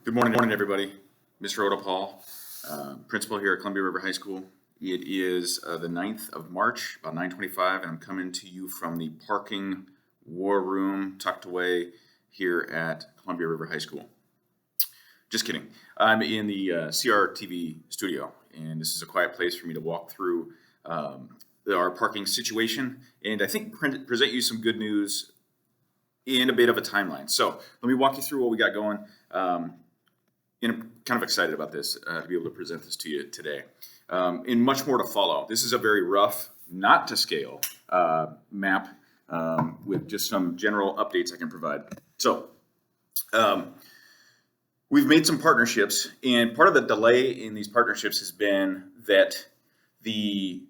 Good morning, everybody. Mr. Oda Paul, principal here at Columbia River High School. It is the 9th of March, about 9:25, and I'm coming to you from the parking war room tucked away here at Columbia River High School. Just kidding. I'm in the CRTV studio, and this is a quiet place for me to walk through our parking situation, and I think present you some good news in a bit of a timeline. So let me walk you through what we got going. And I'm kind of excited about this, to be able to present this to you today. And much more to follow. This is a very rough, not to scale map with just some general updates I can provide. So we've made some partnerships, and part of the delay in these partnerships has been that the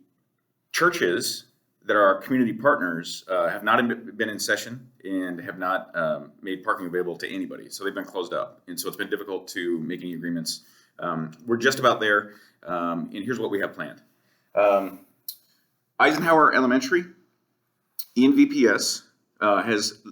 churches that are our community partners have not been in session and have not made parking available to anybody. So they've been closed up. And so it's been difficult to make any agreements. We're just about there. And here's what we have planned. Eisenhower Elementary, ENVPS, has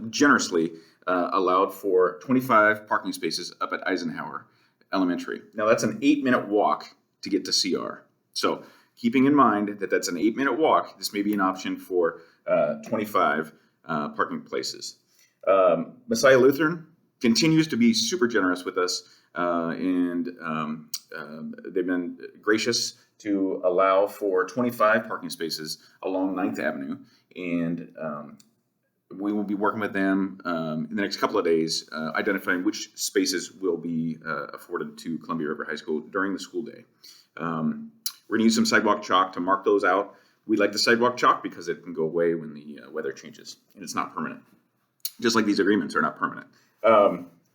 generously allowed for 25 parking spaces up at Eisenhower Elementary. Now that's an 8-minute walk to get to CR. So keeping in mind that that's an 8-minute walk, this may be an option for 25 parking places. Messiah Lutheran continues to be super generous with us, and they've been gracious to allow for 25 parking spaces along 9th Avenue, and we will be working with them in the next couple of days, identifying which spaces will be afforded to Columbia River High School during the school day. We're going to use some sidewalk chalk to mark those out. We like the sidewalk chalk because it can go away when the weather changes, and it's not permanent. Just like these agreements are not permanent.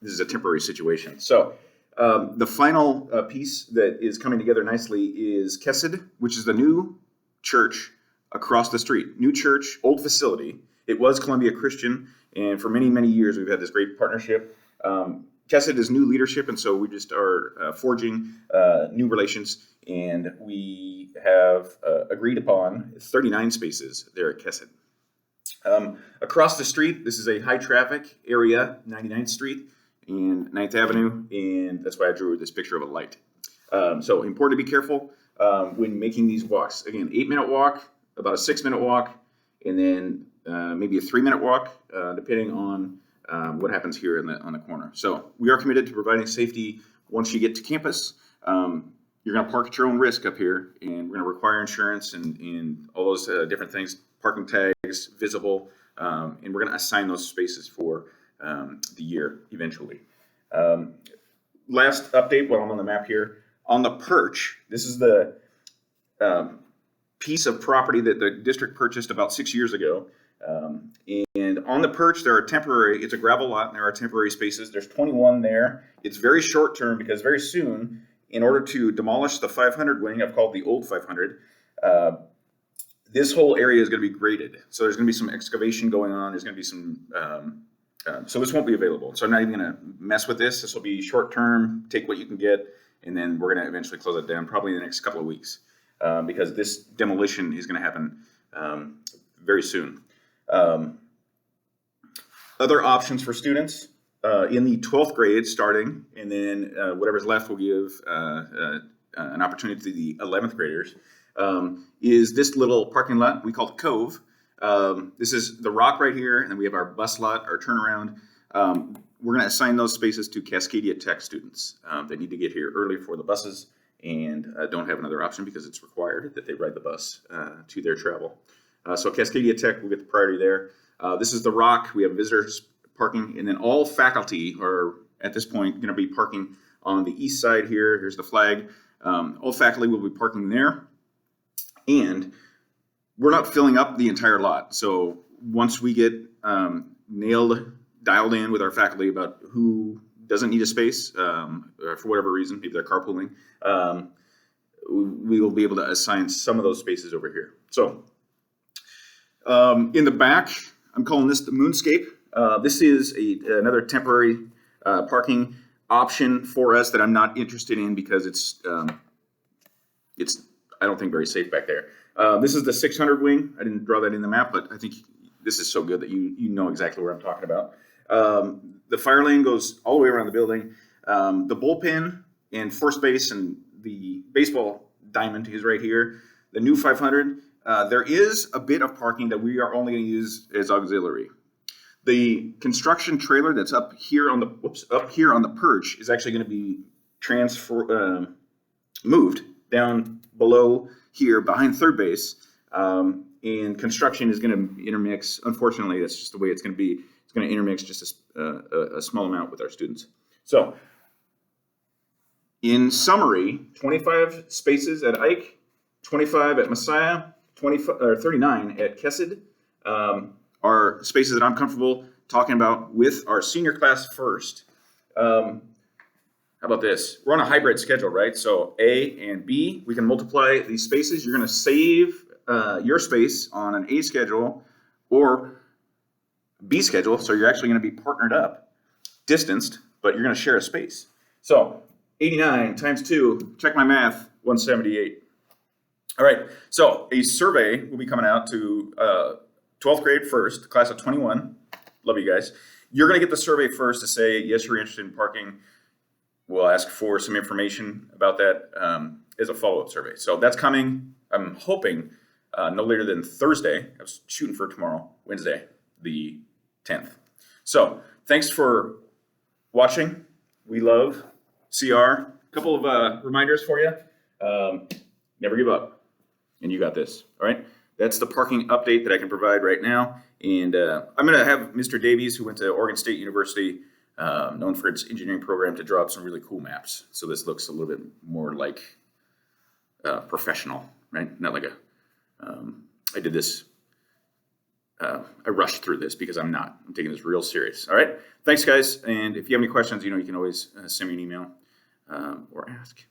This is a temporary situation. So the final piece that is coming together nicely is Kesed, which is the new church across the street. New church, old facility. It was Columbia Christian, and for many, many years we've had this great partnership. Kesed is new leadership, and so we just are forging new relations, and we have agreed upon 39 spaces there at Kesed. Across the street, this is a high traffic area, 99th Street and 9th Avenue, and that's why I drew this picture of a light. So important to be careful when making these walks. Again, 8-minute walk, about a 6-minute walk, and then maybe a 3-minute walk, depending on what happens here on the corner. So we are committed to providing safety once you get to campus. You're going to park at your own risk up here, and we're going to require insurance and all those different things, parking tags, visible, and we're going to assign those spaces for the year eventually. Last update while I'm on the map here, on the Perch, this is the piece of property that the district purchased about 6 years ago. And on the Perch, there are temporary, it's a gravel lot, and there are temporary spaces. There's 21 there. It's very short term because very soon, in order to demolish the 500 wing, I've called the old 500, this whole area is going to be graded. So there's going to be some excavation going on. There's going to be some, so this won't be available. So I'm not even going to mess with this. This will be short term, take what you can get, and then we're going to eventually close it down probably in the next couple of weeks because this demolition is going to happen very soon. Other options for students in the 12th grade starting, and then whatever's left will give an opportunity to the 11th graders, is this little parking lot we call the Cove. This is the rock right here, and then we have our bus lot, our turnaround. We're going to assign those spaces to Cascadia Tech students that need to get here early for the buses and don't have another option because it's required that they ride the bus to their travel. So Cascadia Tech will get the priority there. This is the rock. We have visitors parking, and then all faculty are at this point going to be parking on the east side here. Here's the flag. All faculty will be parking there, and we're not filling up the entire lot. So once we get dialed in with our faculty about who doesn't need a space for whatever reason, maybe they're carpooling, we will be able to assign some of those spaces over here. So in the back, I'm calling this the Moonscape. This is another temporary parking option for us that I'm not interested in because it's I don't think very safe back there. This is the 600 wing. I didn't draw that in the map, but I think this is so good that you know exactly what I'm talking about. the fire lane goes all the way around the building. The bullpen and first base and the baseball diamond is right here. The new 500. There is a bit of parking that we are only going to use as auxiliary. The construction trailer that's up here on the perch is actually going to be moved down below here behind third base. And construction is going to intermix. Unfortunately, that's just the way it's going to be. It's going to intermix just a small amount with our students. So, in summary, 25 spaces at Ike, 25 at Messiah, 39 at Kesed are spaces that I'm comfortable talking about with our senior class first. How about this? We're on a hybrid schedule, right? So A and B, we can multiply these spaces. You're going to save your space on an A schedule or B schedule. So you're actually going to be partnered up, distanced, but you're going to share a space. So 89 times 2, check my math, 178. All right, so a survey will be coming out to 12th grade first, class of 21. Love you guys. You're going to get the survey first to say, yes, you're interested in parking. We'll ask for some information about that as a follow-up survey. So that's coming, I'm hoping, no later than Thursday. I was shooting for tomorrow, Wednesday, the 10th. So thanks for watching. We love CR. A couple of reminders for you. Never give up. And you got this. All right. That's the parking update that I can provide right now. And I'm going to have Mr. Davies, who went to Oregon State University, known for its engineering program, to draw up some really cool maps. So this looks a little bit more like professional, right? Not like I did this. I rushed through this because I'm taking this real serious. All right. Thanks, guys. And if you have any questions, you can always send me an email or ask.